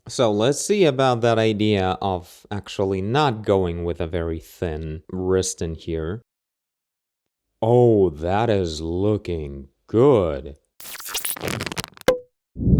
So let's see about that idea of actually not going with a very thin wrist in here. Oh, that is looking good.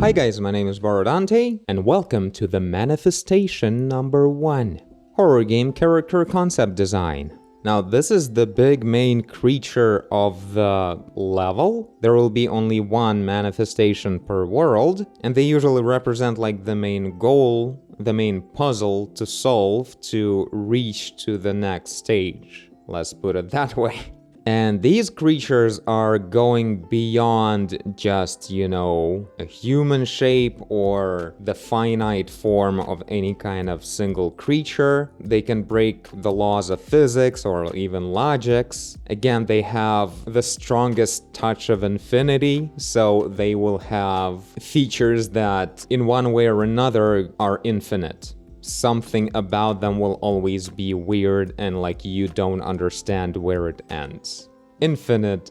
Hi guys, my name is Borodante, and welcome to the manifestation number 1. Horror game character concept design. Now this is the big main creature of the level. There will be only one manifestation per world, and they usually represent like the main goal, the main puzzle to solve to reach to the next stage. Let's put it that way. And these creatures are going beyond just, a human shape or the finite form of any kind of single creature. They can break the laws of physics or even logics. Again, they have the strongest touch of infinity, so they will have features that in one way or another are infinite. Something about them will always be weird and like you don't understand where it ends. Infinite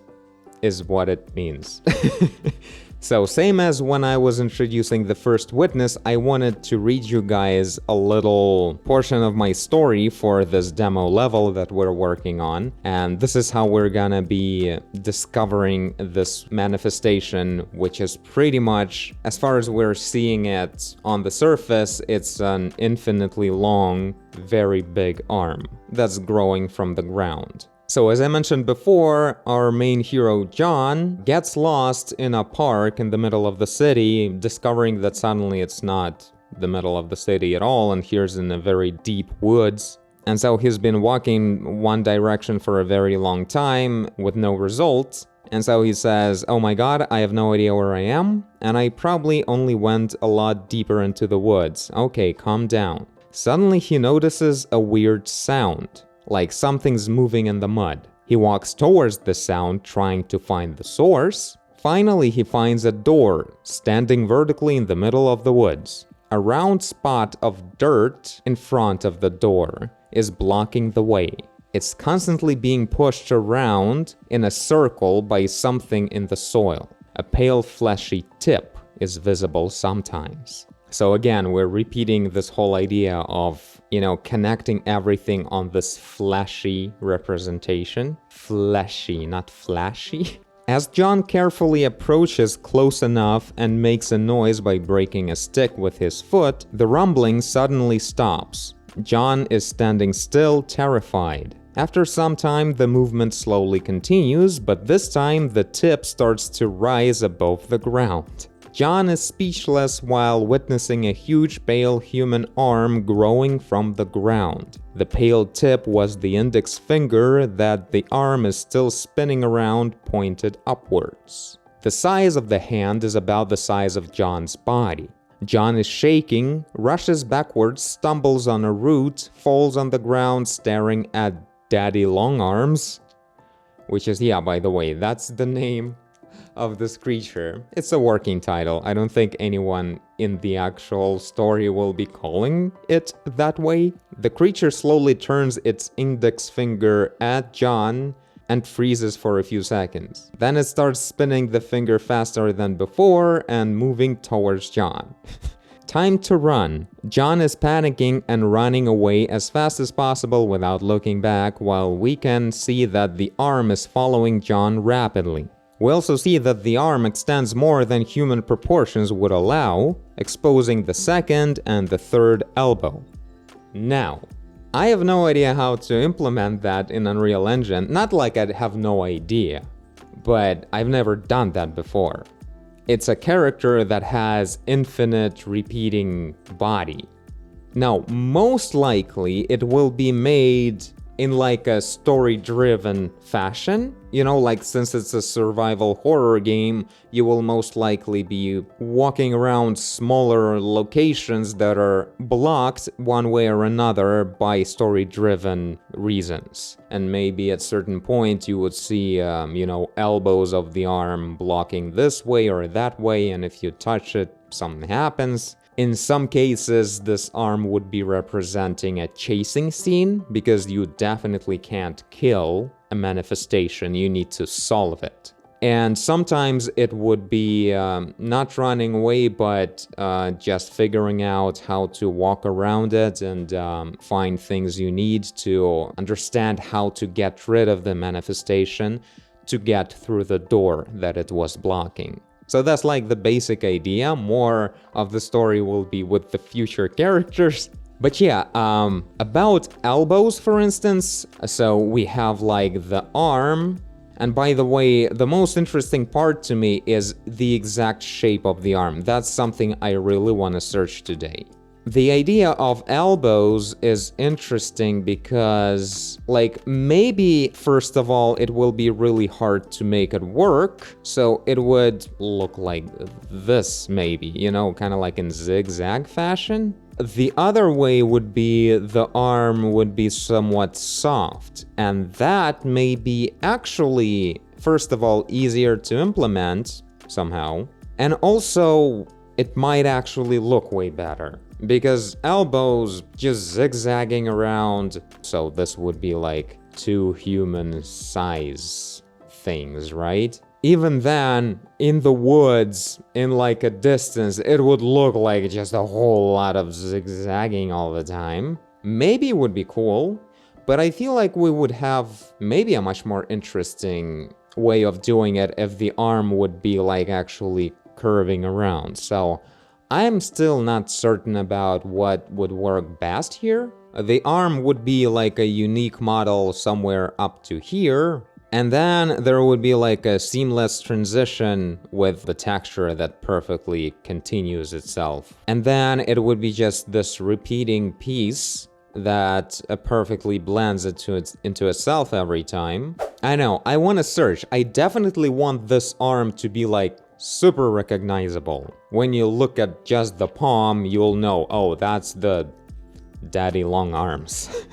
is what it means. So same as when I was introducing the first witness, I wanted to read you guys a little portion of my story for this demo level that we're working on. And this is how we're gonna be discovering this manifestation, which is pretty much, as far as we're seeing it on the surface, it's an infinitely long, very big arm that's growing from the ground. So as I mentioned before, our main hero John gets lost in a park in the middle of the city, discovering that suddenly it's not the middle of the city at all, and he's in a very deep woods. And so he's been walking one direction for a very long time with no results. And so he says, oh my god, I have no idea where I am, and I probably only went a lot deeper into the woods. Okay, calm down. Suddenly he notices a weird sound, like something's moving in the mud. He walks towards the sound, trying to find the source. Finally, he finds a door standing vertically in the middle of the woods. A round spot of dirt in front of the door is blocking the way. It's constantly being pushed around in a circle by something in the soil. A pale fleshy tip is visible sometimes. So again, we're repeating this whole idea of, connecting everything on this fleshy representation. Fleshy, not flashy. As John carefully approaches close enough and makes a noise by breaking a stick with his foot, the rumbling suddenly stops. John is standing still, terrified. After some time, the movement slowly continues, but this time the tip starts to rise above the ground. John is speechless while witnessing a huge pale human arm growing from the ground. The pale tip was the index finger that the arm is still spinning around, pointed upwards. The size of the hand is about the size of John's body. John is shaking, rushes backwards, stumbles on a root, falls on the ground staring at Daddy Longarms, which is, by the way, that's the name of this creature. It's a working title. I don't think anyone in the actual story will be calling it that way. The creature slowly turns its index finger at John and freezes for a few seconds. Then it starts spinning the finger faster than before and moving towards John. Time to run. John is panicking and running away as fast as possible without looking back, while we can see that the arm is following John rapidly. We also see that the arm extends more than human proportions would allow, exposing the second and the third elbow. Now, I have no idea how to implement that in Unreal Engine. Not like I have no idea, but I've never done that before. It's a character that has infinite repeating body. Now, most likely it will be made in like a story-driven fashion. Since it's a survival horror game, you will most likely be walking around smaller locations that are blocked one way or another by story-driven reasons. And maybe at certain point you would see, elbows of the arm blocking this way or that way, and if you touch it, something happens. In some cases, this arm would be representing a chasing scene, because you definitely can't kill a manifestation, you need to solve it. And sometimes it would be not running away, but just figuring out how to walk around it and find things you need to understand how to get rid of the manifestation to get through the door that it was blocking. So that's like the basic idea. More of the story will be with the future characters. But yeah, about elbows, for instance, so we have like the arm. And by the way, the most interesting part to me is the exact shape of the arm. That's something I really want to search today. The idea of elbows is interesting because, like, maybe, first of all, it will be really hard to make it work. So it would look like this, maybe, you know, kind of like in zigzag fashion. The other way would be the arm would be somewhat soft, and that may be actually, first of all, easier to implement somehow, and also it might actually look way better, because elbows just zigzagging around, so this would be like two human size things, right? Even then, in the woods, in like a distance, it would look like just a whole lot of zigzagging all the time. Maybe it would be cool, but I feel like we would have maybe a much more interesting way of doing it if the arm would be like actually curving around. So I'm still not certain about what would work best here. The arm would be like a unique model somewhere up to here. And then there would be like a seamless transition with the texture that perfectly continues itself. And then it would be just this repeating piece that perfectly blends into itself every time. I know, I want to search. I definitely want this arm to be like super recognizable. When you look at just the palm, you'll know, oh, that's the daddy long arms.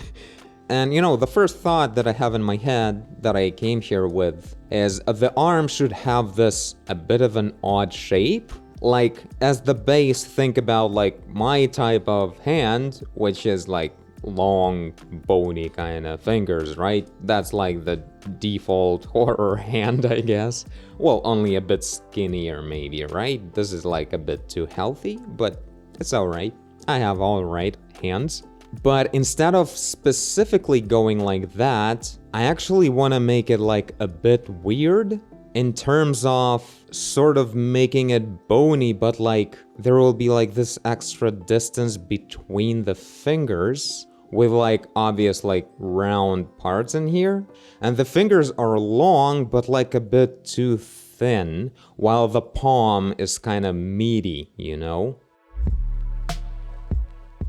And you know, the first thought that I have in my head that I came here with is the arm should have this a bit of an odd shape. Like, as the base, think about like my type of hand, which is like long, bony kind of fingers, right? That's like the default horror hand, I guess. Well, only a bit skinnier maybe, right? This is like a bit too healthy, but it's alright. I have alright hands. But instead of specifically going like that, I actually want to make it like a bit weird in terms of sort of making it bony, but like there will be like this extra distance between the fingers with like obvious like round parts in here. And the fingers are long, but like a bit too thin, while the palm is kind of meaty, you know?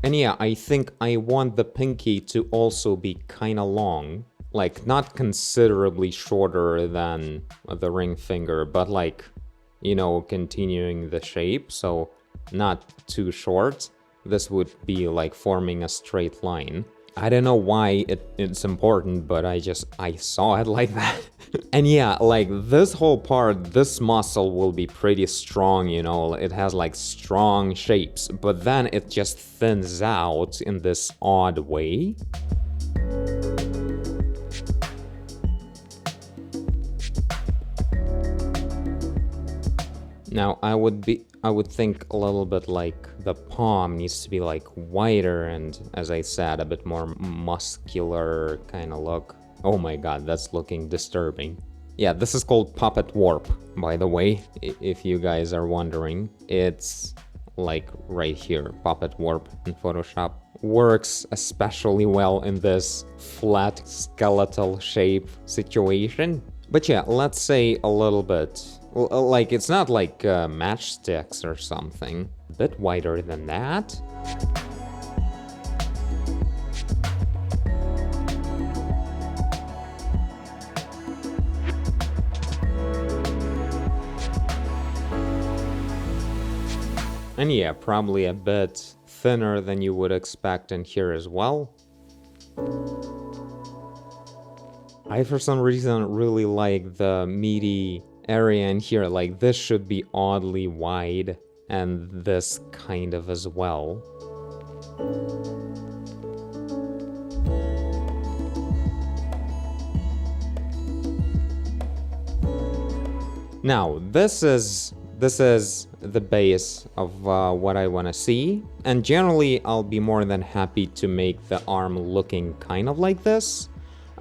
And yeah, I think I want the pinky to also be kinda long. Like, not considerably shorter than the ring finger, but like, you know, continuing the shape, so not too short. This would be like forming a straight line. I don't know why it's important, but I saw it like that. And yeah, like this whole part, this muscle will be pretty strong, you know, it has like strong shapes, but then it just thins out in this odd way. Now, I would think a little bit like the palm needs to be like wider and, as I said, a bit more muscular kind of look. Oh my god, that's looking disturbing. Yeah, this is called puppet warp, by the way, if you guys are wondering. It's like right here, puppet warp in Photoshop. Works especially well in this flat skeletal shape situation. But yeah, let's say a little bit. Like, it's not like matchsticks or something. A bit wider than that. And yeah, probably a bit thinner than you would expect in here as well. I, for some reason, really like the meaty area in here. Like, this should be oddly wide, and this kind of as well. Now, this is the base of what I want to see, and generally I'll be more than happy to make the arm looking kind of like this,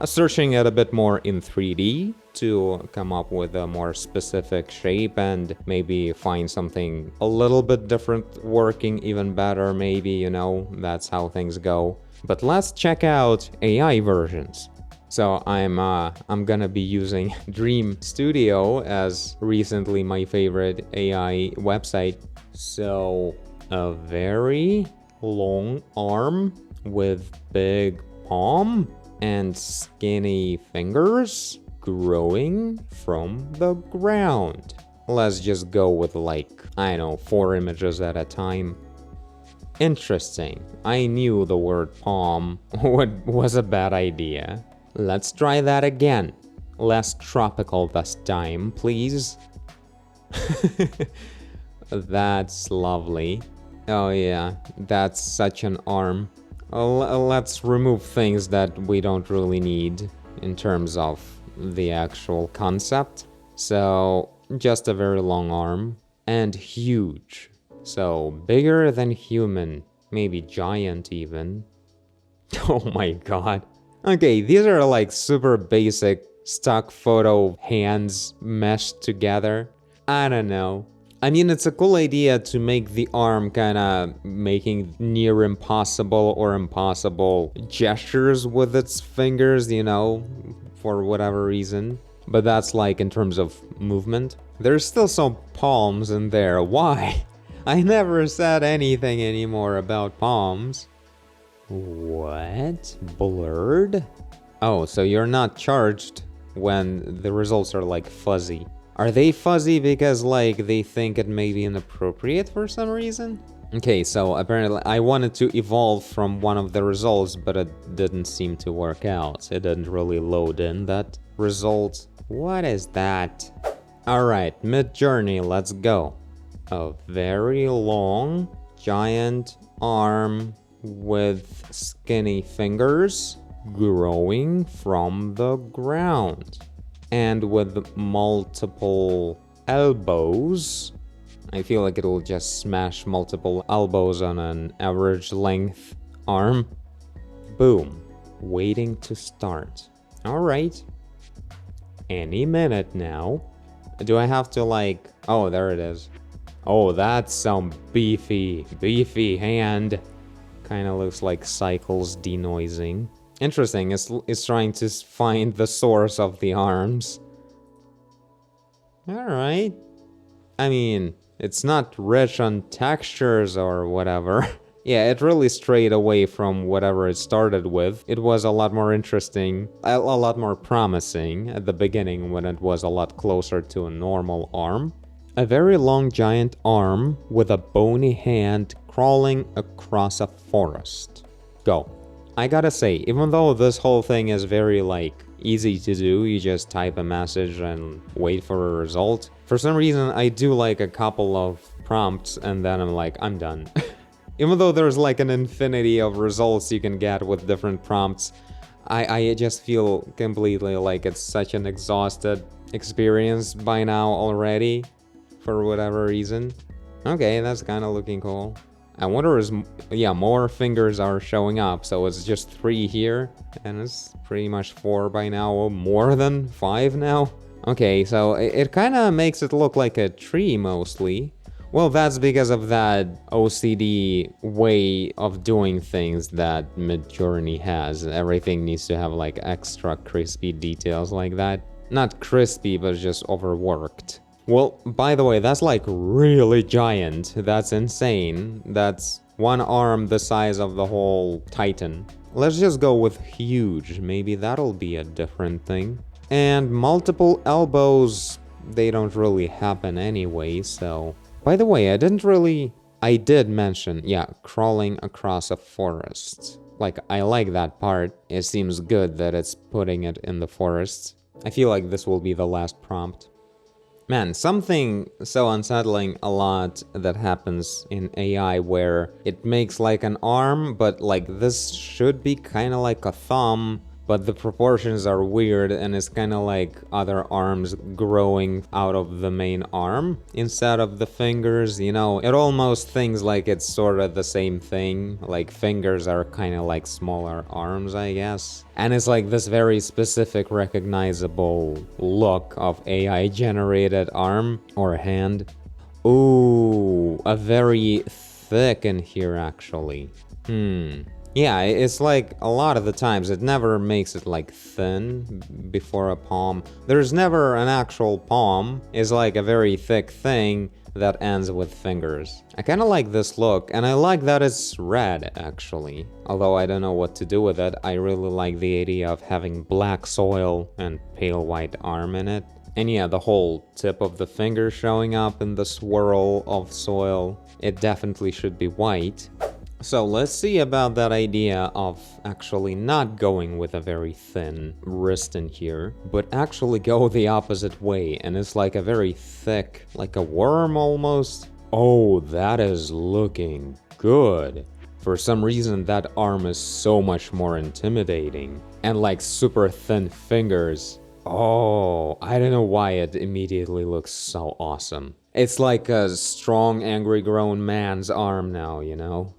searching it a bit more in 3D to come up with a more specific shape and maybe find something a little bit different working even better, maybe, you know, that's how things go. But let's check out AI versions. So I'm gonna be using Dream Studio as recently my favorite AI website. So a very long arm with big palm and skinny fingers growing from the ground. Let's just go with like, I don't know, 4 images at a time. Interesting. I knew the word palm was a bad idea. Let's try that again. Less tropical this time, please. That's lovely. Oh yeah, that's such an arm. Let's remove things that we don't really need in terms of the actual concept. So, just a very long arm and huge. So, bigger than human, maybe giant even. Oh my god. Okay, these are like super basic stock photo hands meshed together. I don't know. I mean, it's a cool idea to make the arm kinda making near impossible or impossible gestures with its fingers, you know, for whatever reason. But that's like in terms of movement. There's still some palms in there. Why? I never said anything anymore about palms. What? Blurred? Oh, so you're not charged when the results are like fuzzy. Are they fuzzy because like they think it may be inappropriate for some reason? Okay, so apparently I wanted to evolve from one of the results, but it didn't seem to work out. It didn't really load in that result. What is that? Alright, mid-journey, let's go. A very long, giant arm with skinny fingers growing from the ground and with multiple elbows. I feel like it'll just smash multiple elbows on an average length arm. Boom. Waiting to start. Alright. Any minute now. Do I have to like... Oh, there it is. Oh, that's some beefy hand. Kinda looks like cycles denoising. Interesting, it's trying to find the source of the arms. Alright. I mean, it's not rich on textures or whatever. Yeah, it really strayed away from whatever it started with. It was a lot more interesting, a lot more promising at the beginning when it was a lot closer to a normal arm. A very long giant arm with a bony hand crawling across a forest. Go. I gotta say, even though this whole thing is very like easy to do, you just type a message and wait for a result. For some reason, I do like a couple of prompts and then I'm like, I'm done. Even though there's like an infinity of results you can get with different prompts, I just feel completely like it's such an exhausted experience by now already. For whatever reason. Okay, that's kind of looking cool. I wonder is, yeah, more fingers are showing up, so it's just 3 here, and it's pretty much 4 by now, or more than 5 now. Okay, so it kind of makes it look like a tree mostly. Well, that's because of that OCD way of doing things that Midjourney has. Everything needs to have like extra crispy details like that. Not crispy, but just overworked. Well, by the way, that's like really giant. That's insane. That's one arm the size of the whole Titan. Let's just go with huge. Maybe that'll be a different thing. And multiple elbows, they don't really happen anyway, so... By the way, I did mention, yeah, crawling across a forest. Like, I like that part. It seems good that it's putting it in the forest. I feel like this will be the last prompt. Man, something so unsettling a lot that happens in AI where it makes like an arm, but like this should be kind of like a thumb, but the proportions are weird and it's kind of like other arms growing out of the main arm instead of the fingers, you know? It almost thinks like it's sort of the same thing, like fingers are kind of like smaller arms, I guess. And it's like this very specific recognizable look of AI generated arm or hand. Ooh, a very thick in here actually. Yeah, it's like a lot of the times it never makes it like thin before a palm. There's never an actual palm. It's like a very thick thing that ends with fingers. I kind of like this look, and I like that it's red actually. Although I don't know what to do with it, I really like the idea of having black soil and pale white arm in it. And yeah, the whole tip of the finger showing up in the swirl of soil. It definitely should be white. So let's see about that idea of actually not going with a very thin wrist in here, but actually go the opposite way, and it's like a very thick, like a worm almost. Oh, that is looking good. For some reason, that arm is so much more intimidating, and like super thin fingers. Oh, I don't know why it immediately looks so awesome. It's like a strong, angry grown man's arm now, you know?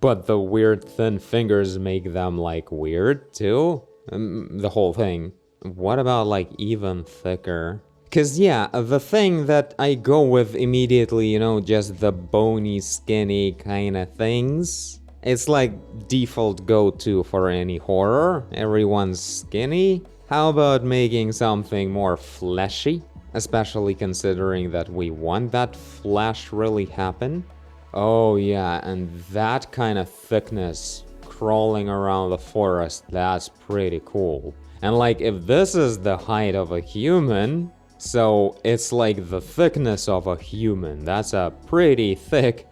But the weird thin fingers make them like weird too? The whole thing. What about like even thicker? Cause yeah, the thing that I go with immediately, you know, just the bony, skinny kind of things. It's like default go-to for any horror. Everyone's skinny. How about making something more fleshy? Especially considering that we want that flesh really happen. Oh yeah, and that kind of thickness crawling around the forest, that's pretty cool. And like if this is the height of a human, so it's like the thickness of a human, that's a pretty thick,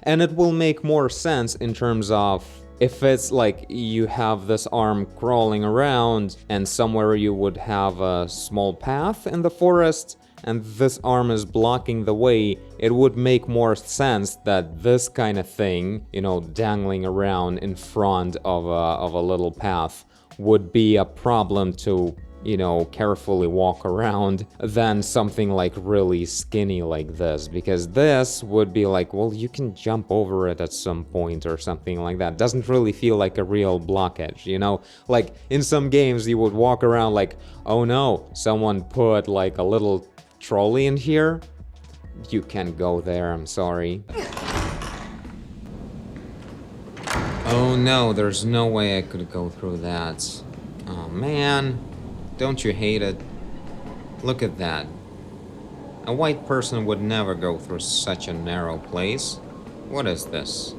and it will make more sense in terms of if it's like you have this arm crawling around and somewhere you would have a small path in the forest, and this arm is blocking the way, it would make more sense that this kind of thing, you know, dangling around in front of a little path would be a problem to, you know, carefully walk around than something like really skinny like this, because this would be like, well, you can jump over it at some point or something like that. Doesn't really feel like a real blockage, you know? Like in some games you would walk around like, oh no, someone put like a little trolley in here? You can't go there, I'm sorry. Oh no, there's no way I could go through that. Oh man, don't you hate it? Look at that. A white person would never go through such a narrow place. What is this?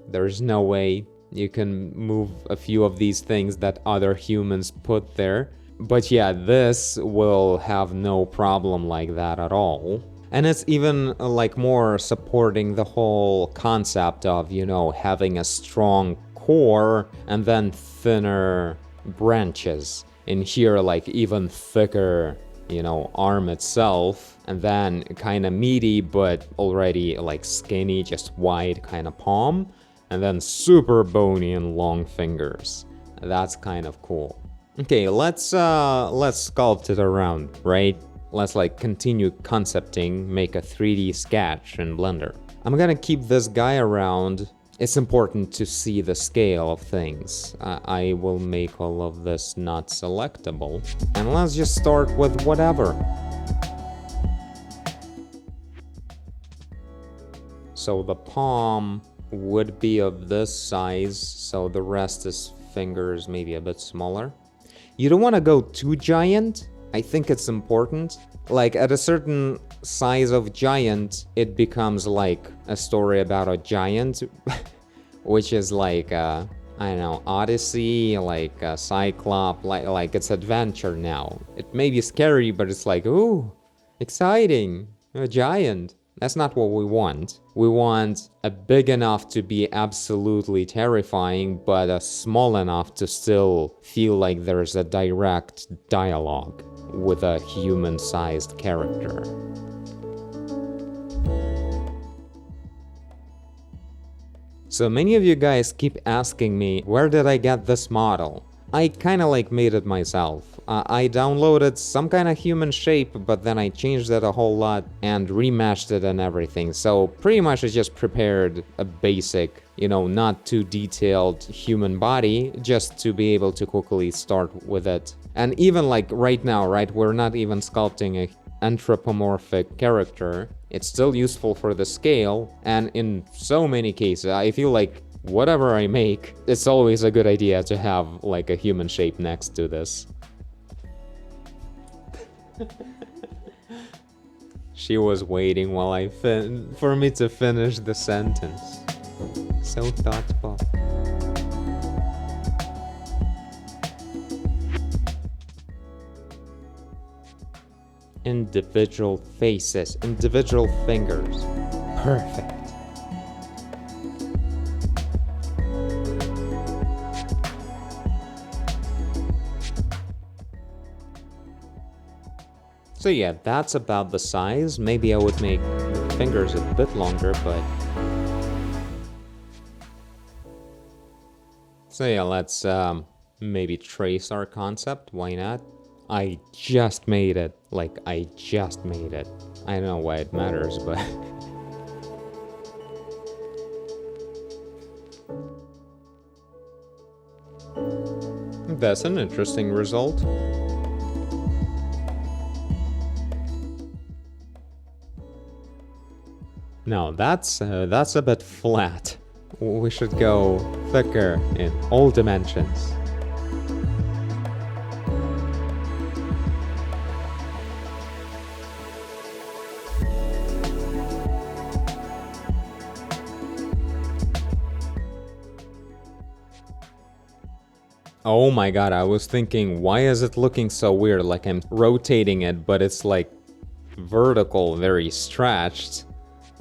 There's no way you can move a few of these things that other humans put there. But yeah, this will have no problem like that at all. And it's even like more supporting the whole concept of, you know, having a strong core and then thinner branches. In here, like even thicker, you know, arm itself, and then kind of meaty but already like skinny, just wide kind of palm, and then super bony and long fingers. That's kind of cool. Okay, let's sculpt it around, right? Let's like continue concepting, make a 3D sketch in Blender. I'm gonna keep this guy around. It's important to see the scale of things. I will make all of this not selectable. And let's just start with whatever. So the palm would be of this size, so the rest is fingers, maybe a bit smaller. You don't want to go too giant. I think it's important. Like at a certain size of giant, it becomes like a story about a giant, which is like I don't know, Odyssey, like a Cyclops, like it's adventure now. It may be scary, but it's like, ooh, exciting, a giant. That's not what we want. We want a big enough to be absolutely terrifying, but a small enough to still feel like there's a direct dialogue with a human-sized character. So many of you guys keep asking me, where did I get this model? I kinda like made it myself. I downloaded some kind of human shape, but then I changed it a whole lot and remashed it and everything. So pretty much I just prepared a basic, not too detailed human body, just to be able to quickly start with it. And even like right now, right, we're not even sculpting a anthropomorphic character. It's still useful for the scale, and in so many cases, I feel like whatever I make, it's always a good idea to have like a human shape next to this. She was waiting while for me to finish the sentence. So thoughtful. Individual faces, individual fingers. Perfect. So yeah, that's about the size. Maybe I would make the fingers a bit longer, but... So yeah, let's maybe trace our concept, why not? I just made it. Like, I just made it. I don't know why it matters, but... That's an interesting result. No, that's a bit flat. We should go thicker in all dimensions. Oh my god, I was thinking, why is it looking so weird? Like I'm rotating it, but it's like vertical, very stretched.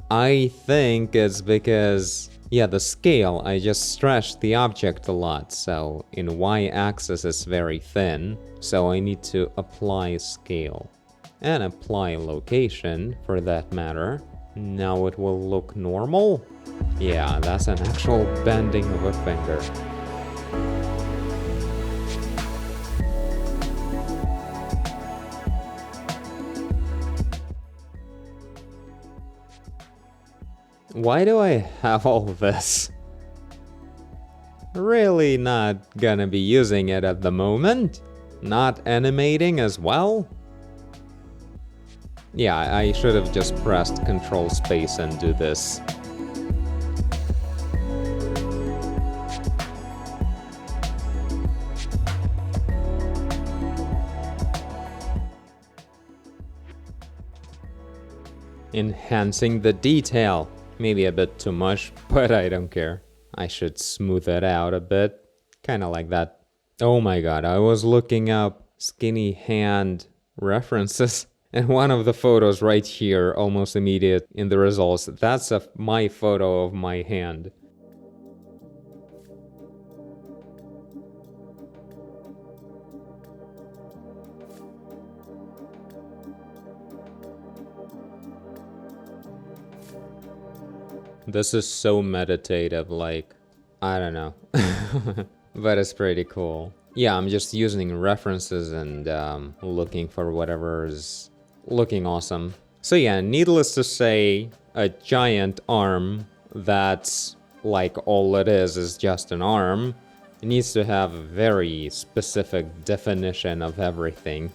I think it's because, yeah, the scale, I just stretched the object a lot, so in y-axis it's very thin, so I need to apply scale. And apply location, for that matter. Now it will look normal? Yeah, that's an actual bending of a finger. Why do I have all this? Really not gonna be using it at the moment? Not animating as well? Yeah, I should have just pressed Control Space and do this. Enhancing the detail. Maybe a bit too much, but I don't care. I should smooth it out a bit. Kinda like that. Oh my god, I was looking up skinny hand references, and one of the photos right here, almost immediate in the results, that's my photo of my hand. This is so meditative, like, I don't know. But it's pretty cool. Yeah, I'm just using references and looking for whatever is looking awesome. So yeah, needless to say, a giant arm that's like all it is just an arm. It needs to have a very specific definition of everything.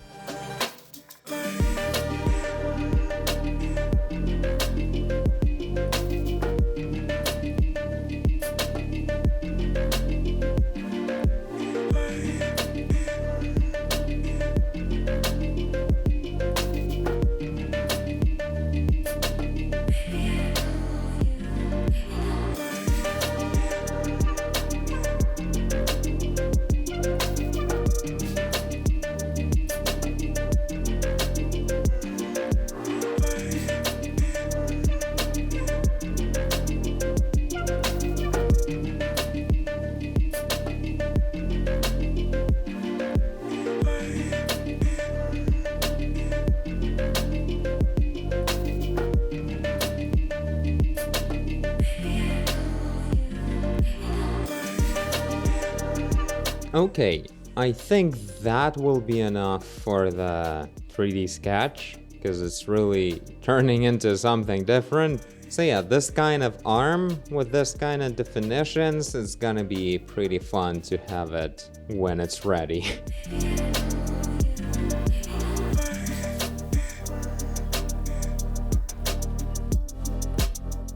Okay, I think that will be enough for the 3D sketch, because it's really turning into something different. So yeah, this kind of arm with this kind of definitions is gonna be pretty fun to have it when it's ready.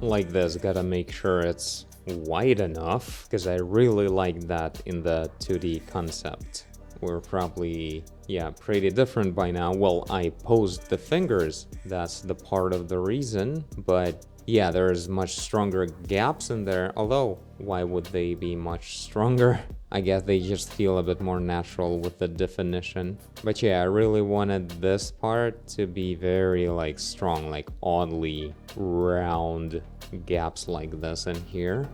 Like this, gotta make sure it's wide enough, because I really like that in the 2D concept. We're probably, yeah, pretty different by now. Well, I posed the fingers, that's the part of the reason, but yeah, there's much stronger gaps in there, although why would they be much stronger? I guess they just feel a bit more natural with the definition. But yeah, I really wanted this part to be very like strong, like oddly round gaps like this in here.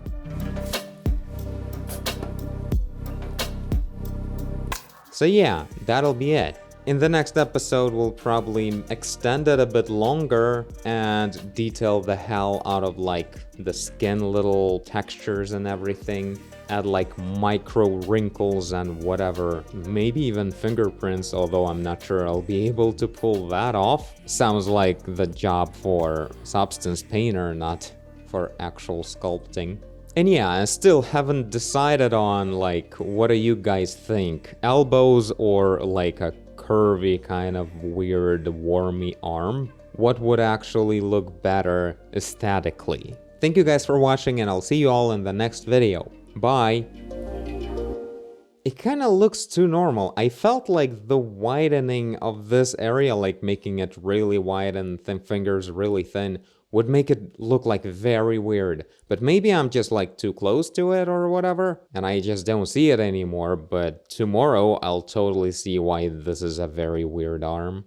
So yeah, that'll be it. In the next episode, we'll probably extend it a bit longer and detail the hell out of like the skin little textures and everything. Add like micro wrinkles and whatever, maybe even fingerprints, although I'm not sure I'll be able to pull that off. Sounds like the job for Substance Painter, not for actual sculpting. And yeah, I still haven't decided on like, what do you guys think? Elbows or like a curvy kind of weird wormy arm? What would actually look better aesthetically? Thank you guys for watching, and I'll see you all in the next video. Bye! It kind of looks too normal. I felt like the widening of this area, like making it really wide and thin fingers really thin, would make it look like very weird. But maybe I'm just like too close to it or whatever, and I just don't see it anymore, but tomorrow I'll totally see why this is a very weird arm.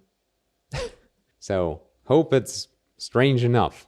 So, hope it's strange enough.